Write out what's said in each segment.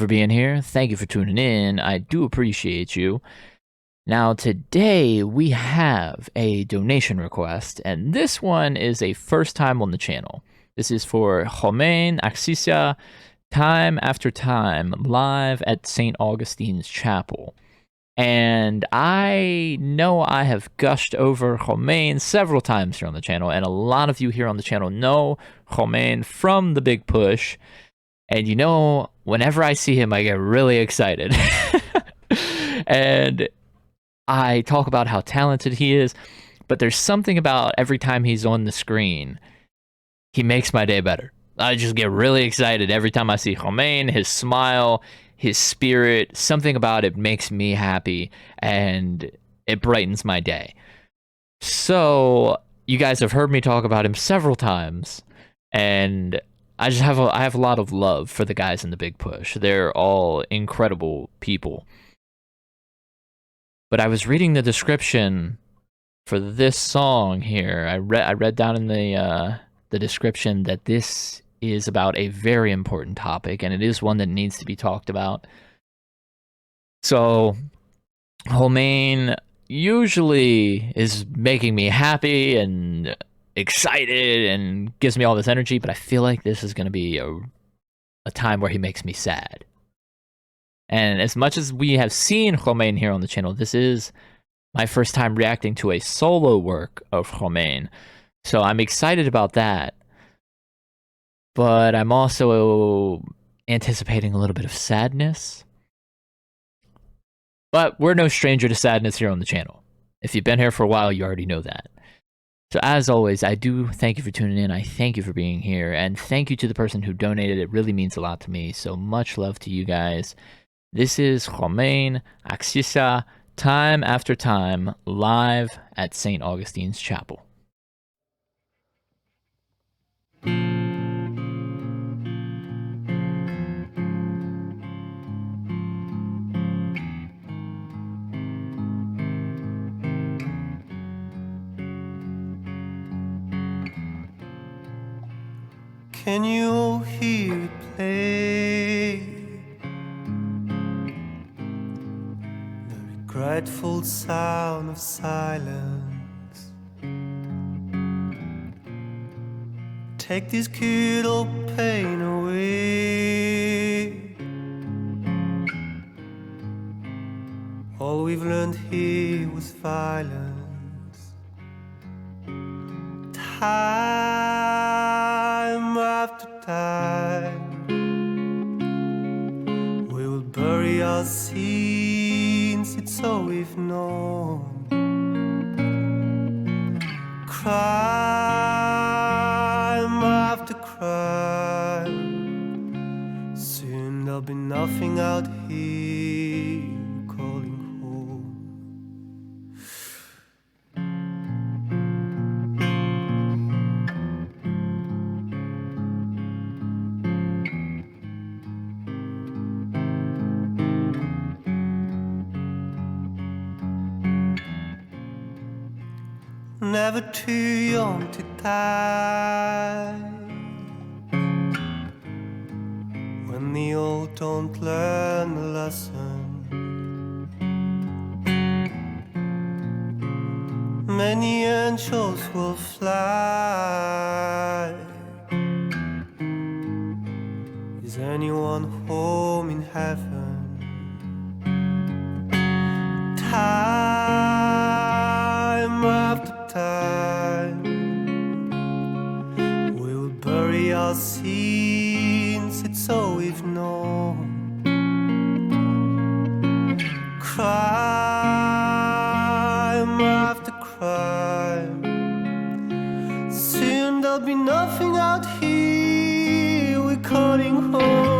for being here. Thank you for tuning in. I do appreciate you. Now, today we have a donation request, and this one is a first time on the channel. This is for Romain, Axisa, Time After Time, live at St. Augustine's Chapel. And I know I have gushed over Romain several times here on the channel, and a lot of you here on the channel know Romain from The Big Push. And you know, whenever I see him, I get really excited. And I talk about how talented he is, but there's something about every time he's on the screen, he makes my day better. I just get really excited every time I see Romain, his smile, his spirit, something about it makes me happy, and it brightens my day. So, you guys have heard me talk about him several times, and I have a lot of love for the guys in The Big Push. They're all incredible people. But I was reading the description for this song here. I read down in the description that this is about a very important topic, and it is one that needs to be talked about. So, Romain usually is making me happy and excited and gives me all this energy, but I feel like this is going to be a time where he makes me sad. And as much as we have seen Romain here on the channel, this is my first time reacting to a solo work of Romain. So I'm excited about that. But I'm also anticipating a little bit of sadness. But we're no stranger to sadness here on the channel. If you've been here for a while, you already know that. So as always, I do thank you for tuning in. I thank you for being here. And thank you to the person who donated. It really means a lot to me. So much love to you guys. This is Romain, Axisa, Time After Time, live at St. Augustine's Chapel. Can you hear it play? The regretful sound of silence. Take this kid old pain away. All we've learned here was violence. Time after time, we will bury our sins, it's all we've known. Crime after crime, soon there'll be nothing out here calling home. Never too young to die. When the old don't learn the lesson, many angels will fly. Is anyone home in heaven? Time after time, we'll bury our sins, it's all we've known. Crime after crime, soon there'll be nothing out here, we're calling home.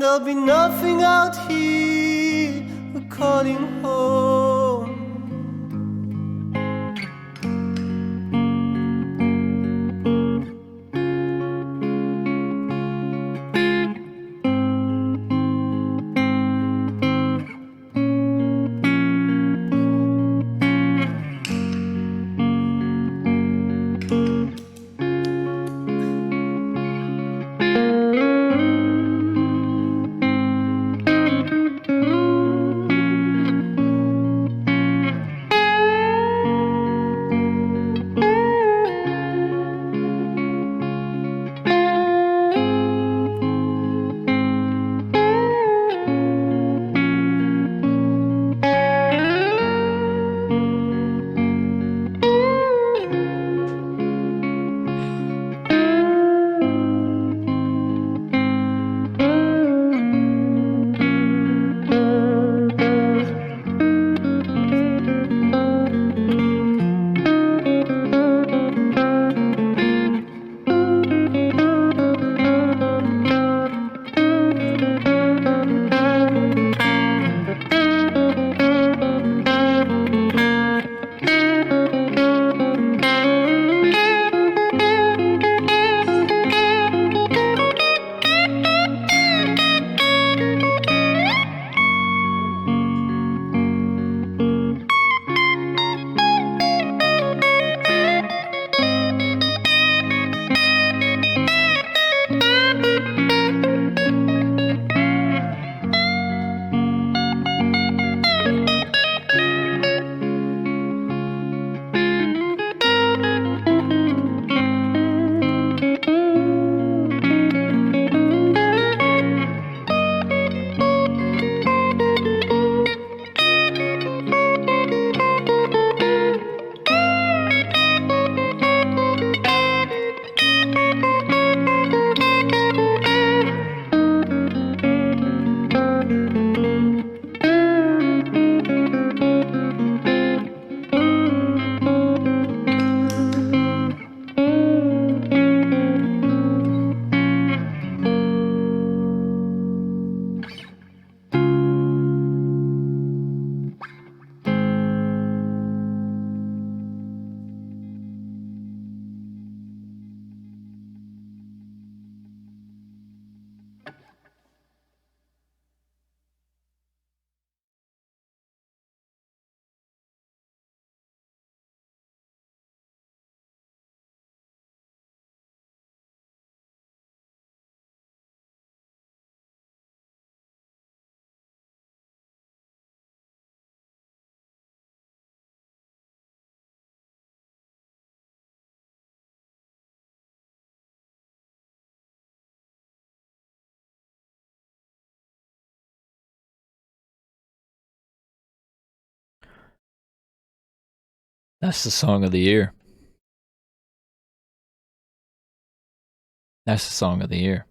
there'll be nothing out here. We're calling home. That's the song of the year. That's the song of the year.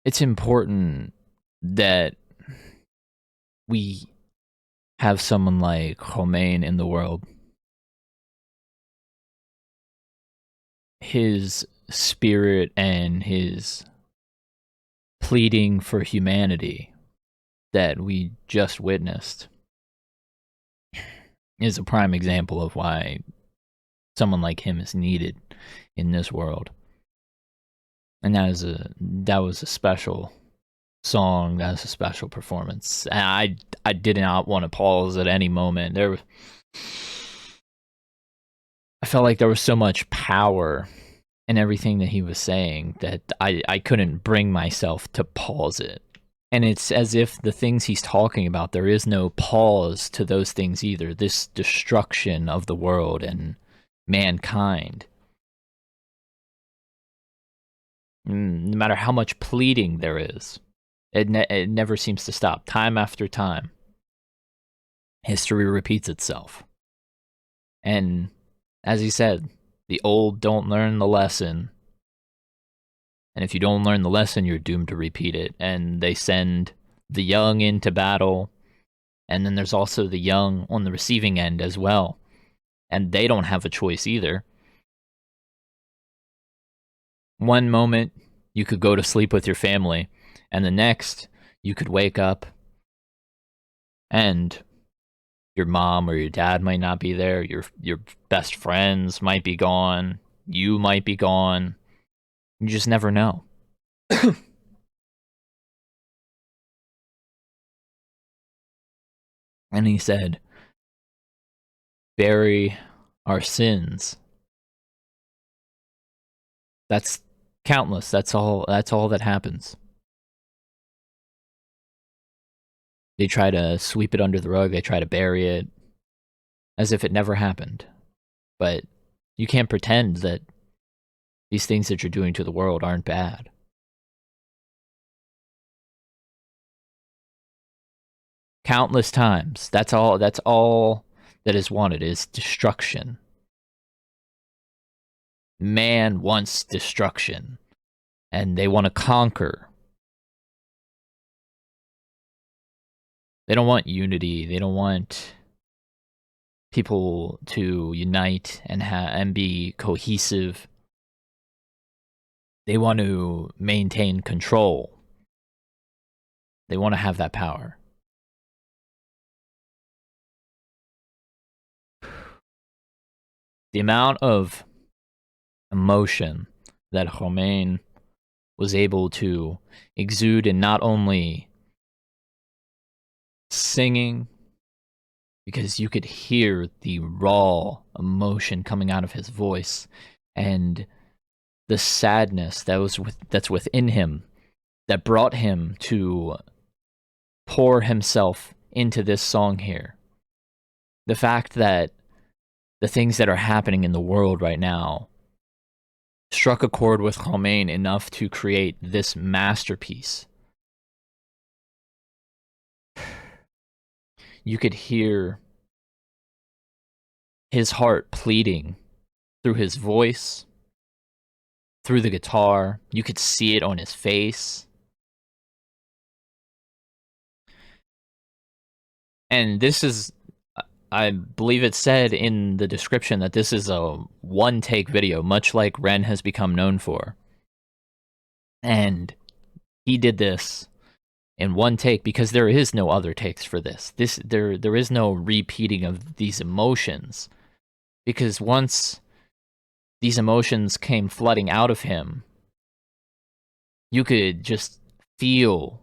It's important that we have someone like Romain in the world. His spirit and his pleading for humanity that we just witnessed is a prime example of why someone like him is needed in this world. And that was a special song. That was a special performance. And I did not want to pause at any moment. I felt like there was so much power in everything that he was saying that I couldn't bring myself to pause it. And it's as if the things he's talking about, there is no pause to those things either. This destruction of the world and mankind. No matter how much pleading there is, it never seems to stop. Time after time, history repeats itself. And as he said, the old don't learn the lesson. And if you don't learn the lesson, you're doomed to repeat it. And they send the young into battle. And then there's also the young on the receiving end as well. And they don't have a choice either. One moment you could go to sleep with your family, and the next you could wake up and your mom or your dad might not be there, your best friends might be gone, you might be gone. You just never know. And he said, bury our sins. That's countless. That's all that happens. They try to sweep it under the rug, they try to bury it as if it never happened. But you can't pretend that these things that you're doing to the world aren't bad. Countless times. That's all that is wanted is destruction. Man wants destruction, and they want to conquer. They don't want unity. They don't want people to unite and be cohesive. They want to maintain control. They want to have that power. The amount of emotion that Romain was able to exude in not only singing, because you could hear the raw emotion coming out of his voice and the sadness that's within him that brought him to pour himself into this song here. The fact that the things that are happening in the world right now struck a chord with Romain enough to create this masterpiece. You could hear his heart pleading through his voice, through the guitar. You could see it on his face. And this is, I believe it said in the description that this is a one-take video, much like Ren has become known for. And he did this in one take because there is no other takes for this. There is no repeating of these emotions, because once these emotions came flooding out of him, you could just feel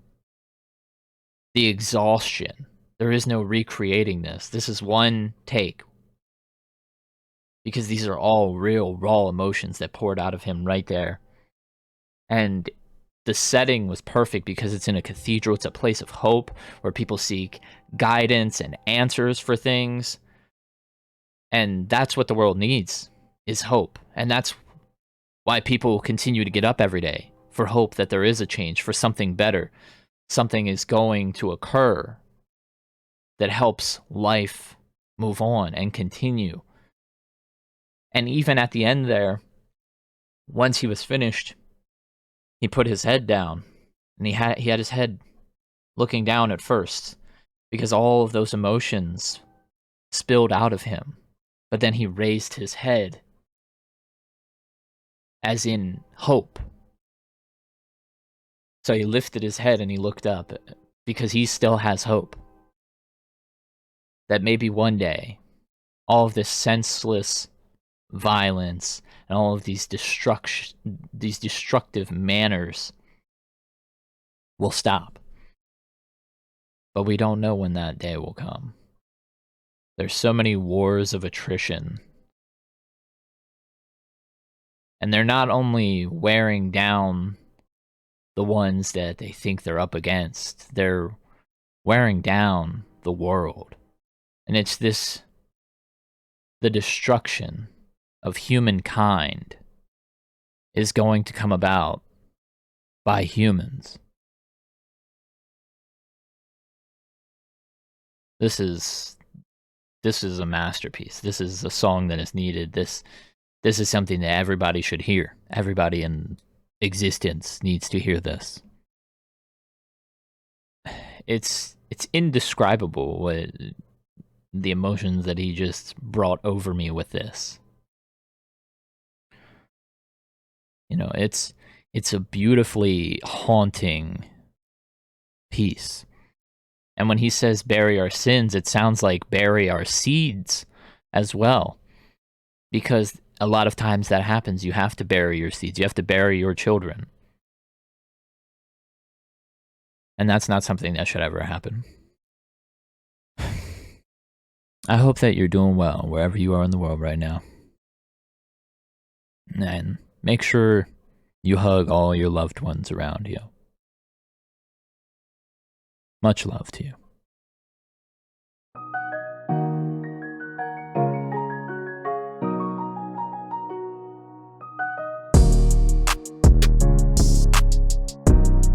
the exhaustion. There is no recreating this. This is one take, because these are all real, raw emotions that poured out of him right there. And the setting was perfect because it's in a cathedral. It's a place of hope where people seek guidance and answers for things. And that's what the world needs, is hope. And that's why people continue to get up every day, for hope that there is a change, for something better. Something is going to occur that helps life move on and continue. And even at the end there, once he was finished, he put his head down, and he had his head looking down at first, because all of those emotions spilled out of him. But then he raised his head, as in hope. So he lifted his head and he looked up, because he still has hope that maybe one day all of this senseless violence and all of these destructive manners will stop. But we don't know when that day will come. There's so many wars of attrition. And they're not only wearing down the ones that they think they're up against, they're wearing down the world. And it's the destruction of humankind is going to come about by humans. This is a masterpiece. This is a song that is needed. This is something that everybody should hear. Everybody in existence needs to hear this. It's indescribable what the emotions that he just brought over me with this. You know, it's a beautifully haunting piece. And when he says bury our sins, it sounds like bury our seeds as well. Because a lot of times that happens. You have to bury your seeds. You have to bury your children. And that's not something that should ever happen. I hope that you're doing well wherever you are in the world right now. And make sure you hug all your loved ones around you. Much love to you.